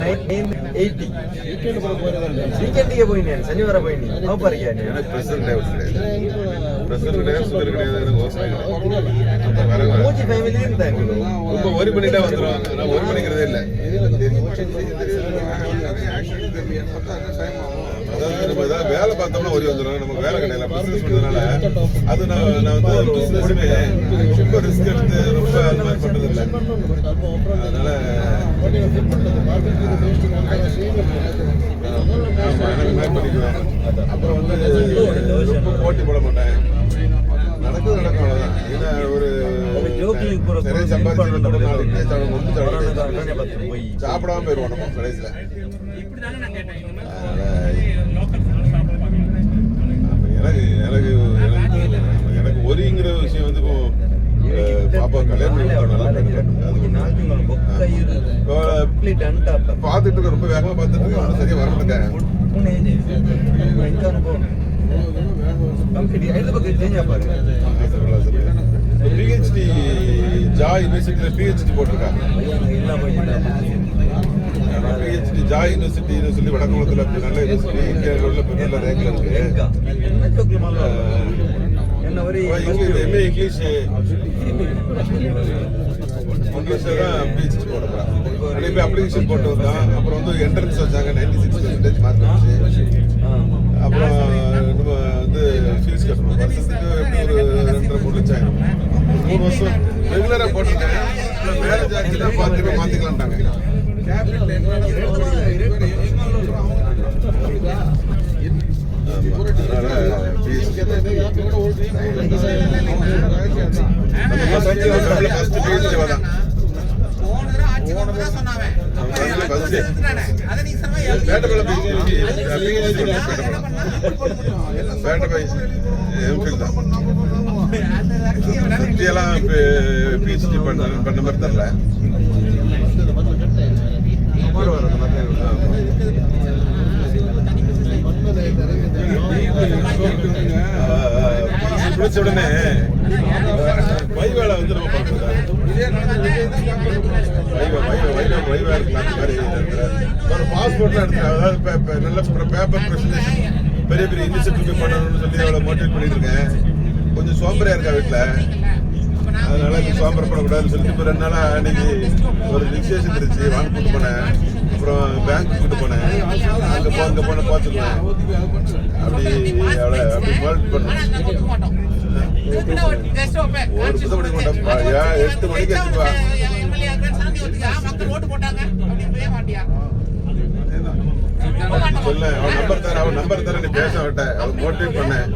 1980 வீக்கெண்டிಗೆ போயினே ಶನಿವಾರ போயினே ಅವರಿಗೆ எனக்கு பிரசிடென்ட் சுகர் கிடையாது மூஞ்சி ஃபேமிலி இருந்தாங்க ரொம்ப ஒரி பண்ணிட்டா வந்துரும் நான் ஒரி பண்ணிக்கிறதே இல்ல அதாவது நம்ம ஏதாவது வேலை பார்த்தோம்னா ஒரி வந்துடும் நமக்கு வேலை கிடையாது பிசினஸ் பண்றதுனால அது நான் வந்து பிசினஸ்மே ரொம்ப ரிஸ்க் எடுத்து ரொம்ப அது மாதிரி பண்றது இல்லை அதனால பண்ணிக்குவேன் அப்புறம் வந்து ரொம்ப போட்டி போட மாட்டேன் நடக்கும் அவ்வளவுதான் ஏன்னா ஒரு நிறைய சம்பாதிச்சு சாப்பிடாம போயிருவோம் நம்ம கடைசியில எனக்கு எனக்கு ஒரிங்கிற விஷயம் வந்து இப்போ பாப்பா கல்யாணம் பார்த்துட்டு ரொம்ப வேகமா பார்த்துட்டு சரியா வர மாட்டேன் பிஹெச்டி ஜாய் யூனிவர்சிட்டியில பிஹெச்டி போட்டிருக்காங்க பிஹெச்டி ஜாய் யூனிவர்சிட்டின்னு சொல்லி வடக்குளத்துல நல்ல யூனிவர்சிட்டி இந்தியாவில் நல்ல ரேங்க்ல இருக்கு எம்ஏ இங்கிலீஷ் இங்கிலீஷ்ல தான் பிஹெச்டி போட போறாங்க இப்போ அப்ளிகேஷன் போட்டு வந்தான் அப்புறம் வந்து என்ட்ரன்ஸ் வச்சாங்க 96% மார்க் வந்துச்சு அப்புறம் நம்ம வந்து ஃபீஸ் கட்டணும் வருஷத்துக்கு எப்படி ஒரு 2.5-3 லட்சம் ஆயிடும் 3 வருஷம் ரெகுலரா போட்டிருக்கேன் மேரேஜ் ஆச்சுன்னா மாத்திக்கலாம்ட்டாங்க பிஹெச்டி பண்ண மாதிரி தரல முடிச்ச உடனே வைவேலை வந்து நம்ம பார்க்கறதா வைவா இருக்கலாம் மாதிரி ஒரு பாஸ்போர்ட்லாம் எடுத்து அதாவது நல்ல பேப்பர் ப்ரெசன்டேஷன் பெரிய பெரிய இன்ஸ்டியூட் போய் பண்ணணும்னு சொல்லி அவளை மோட்டிவேட் பண்ணிட்டு இருக்கேன் கொஞ்சம் சோம்பரையா இருக்கா வீட்டில் அதனால சோம்பரப்படக்கூடாதுன்னு சொல்லிட்டு இப்போ 2 நாளா அன்னைக்கு ஒரு ரிஜிஸ்ட்ரேஷன் இருந்துச்சு வாங்க கூட்டு போனேன் அப்புறம் பேங்க் கூட்டு போனேன் அங்கே போன பார்த்துக்குவேன் அப்படி அவளை அப்படி மோல்ட் பண்ணேன் ஒரு புத்தகம் படிக்க மாட்டேன் 8 மணிக்கு வச்சுப்பா சொல்ல அவன் நம்பர் தர நீ பேச விட்ட அவன் மோட்டிவேட் பண்ணேன்